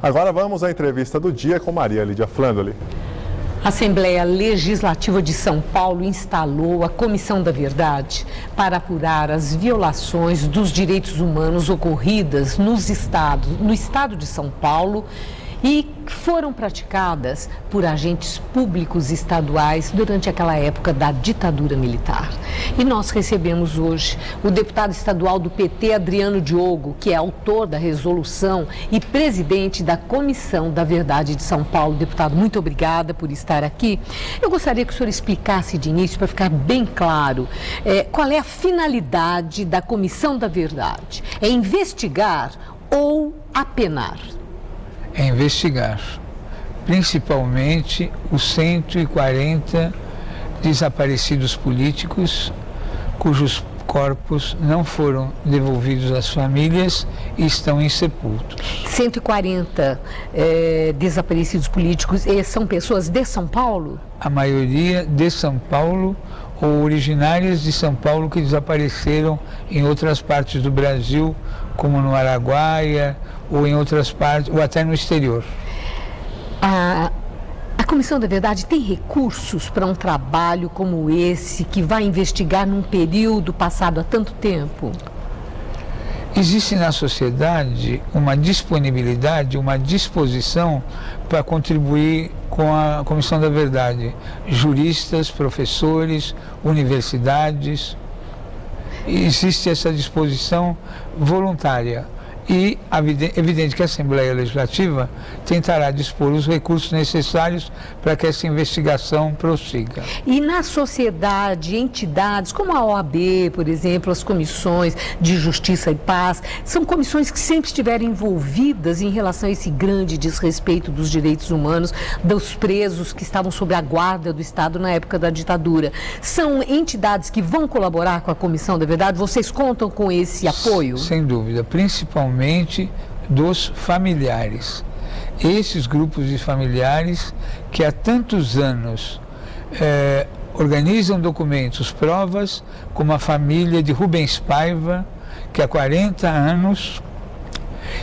Agora vamos à entrevista do dia com Maria Lídia Flandoli. A Assembleia Legislativa de São Paulo instalou a Comissão da Verdade para apurar as violações dos direitos humanos ocorridas no estado de São Paulo e foram praticadas por agentes públicos estaduais durante aquela época da ditadura militar. E nós recebemos hoje o deputado estadual do PT, Adriano Diogo, que é autor da resolução e presidente da Comissão da Verdade de São Paulo. Deputado, muito obrigada por estar aqui. Eu gostaria que o senhor explicasse de início, para ficar bem claro, qual é a finalidade da Comissão da Verdade. É investigar ou apenar? É investigar, principalmente os 140 desaparecidos políticos cujos corpos não foram devolvidos às famílias e estão insepultos. 140 desaparecidos políticos são pessoas de São Paulo? A maioria de São Paulo ou originárias de São Paulo que desapareceram em outras partes do Brasil, como no Araguaia, ou em outras partes, ou até no exterior. A Comissão da Verdade tem recursos para um trabalho como esse, que vai investigar num período passado há tanto tempo? Existe na sociedade uma disponibilidade, uma disposição para contribuir com a Comissão da Verdade. Juristas, professores, universidades. Existe essa disposição voluntária. E é evidente que a Assembleia Legislativa tentará dispor os recursos necessários para que essa investigação prossiga. E na sociedade, entidades como a OAB, por exemplo, as comissões de Justiça e Paz, são comissões que sempre estiveram envolvidas em relação a esse grande desrespeito dos direitos humanos dos presos que estavam sob a guarda do Estado na época da ditadura. São entidades que vão colaborar com a Comissão da Verdade? Vocês contam com esse apoio? Sem dúvida, principalmente dos familiares. Esses grupos de familiares que há tantos anos organizam documentos, provas, como a família de Rubens Paiva, que há 40 anos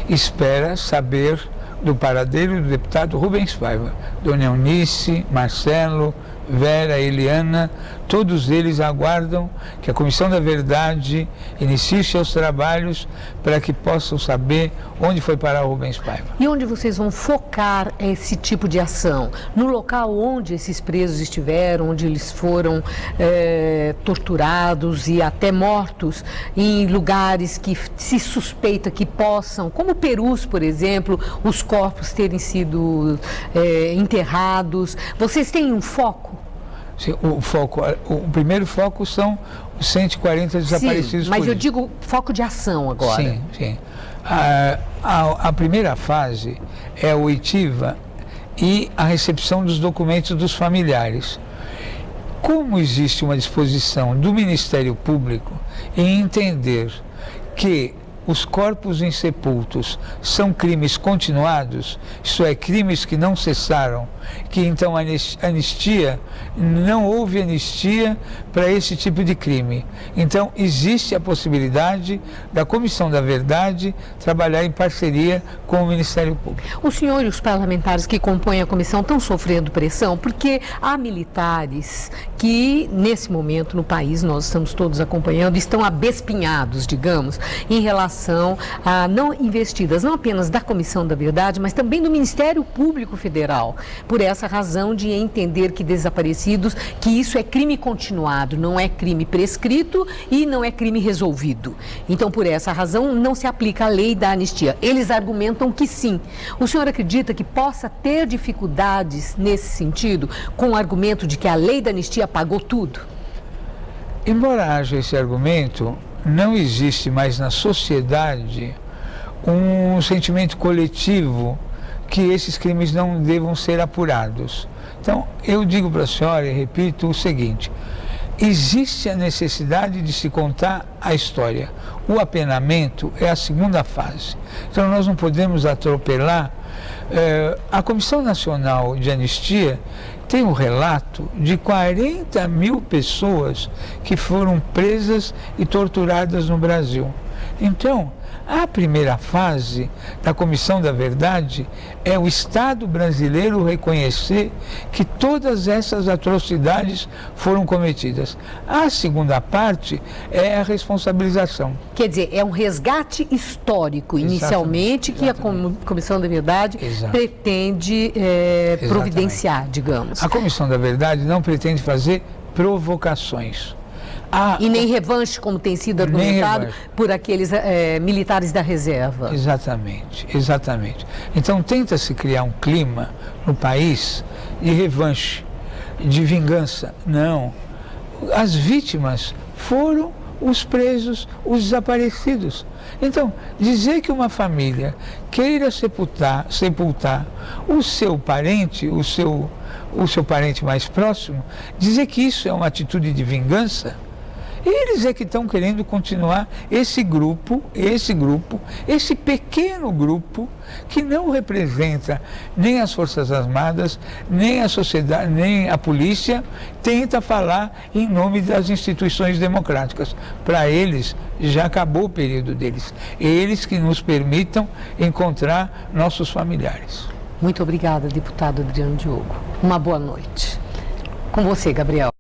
espera saber do paradeiro do deputado Rubens Paiva. Dona Eunice, Marcelo, Vera, Eliana, todos eles aguardam que a Comissão da Verdade inicie seus trabalhos para que possam saber onde foi parar o Rubens Paiva. E onde vocês vão focar esse tipo de ação? No local onde esses presos estiveram, onde eles foram torturados e até mortos, em lugares que se suspeita que possam, como Perus, por exemplo, os corpos terem sido enterrados. Vocês têm um foco? Sim, o primeiro foco são os 140 desaparecidos. Sim, mas eu digo foco de ação agora. Sim, sim. A primeira fase é a oitiva e a recepção dos documentos dos familiares. Como existe uma disposição do Ministério Público em entender que os corpos insepultos são crimes continuados, isto é, crimes que não cessaram, que então não houve anistia para esse tipo de crime. Então existe a possibilidade da Comissão da Verdade trabalhar em parceria com o Ministério Público. O senhor e os parlamentares que compõem a comissão estão sofrendo pressão, porque há militares que nesse momento no país, nós estamos todos acompanhando, estão abespinhados, digamos, em relação a não investidas, não apenas da Comissão da Verdade, mas também do Ministério Público Federal, por essa razão de entender que desaparecidos, que isso é crime continuado, não é crime prescrito e não é crime resolvido. Então, por essa razão, não se aplica a lei da anistia. Eles argumentam que sim. O senhor acredita que possa ter dificuldades nesse sentido, com o argumento de que a lei da anistia apagou tudo? Embora haja esse argumento, não existe mais na sociedade um sentimento coletivo que esses crimes não devam ser apurados. Então, eu digo para a senhora e repito o seguinte: existe a necessidade de se contar a história. O apenamento é a segunda fase. Então, nós não podemos atropelar. A Comissão Nacional de Anistia tem um relato de 40 mil pessoas que foram presas e torturadas no Brasil. Então, A primeira fase da Comissão da Verdade é o Estado brasileiro reconhecer que todas essas atrocidades foram cometidas. A segunda parte é a responsabilização. Quer dizer, é um resgate histórico, inicialmente, que a Comissão da Verdade pretende providenciar, digamos. A Comissão da Verdade não pretende fazer provocações. E nem revanche, como tem sido argumentado por aqueles militares da reserva. Exatamente, exatamente. Então tenta-se criar um clima no país de revanche, de vingança. Não. As vítimas foram os presos, os desaparecidos. Então, dizer que uma família queira sepultar o seu parente, o seu parente mais próximo, dizer que isso é uma atitude de vingança, eles é que estão querendo continuar esse pequeno grupo que não representa nem as Forças Armadas, nem a sociedade, nem a polícia, tenta falar em nome das instituições democráticas. Para eles, já acabou o período deles. Eles que nos permitam encontrar nossos familiares. Muito obrigada, deputado Adriano Diogo. Uma boa noite. Com você, Gabriel.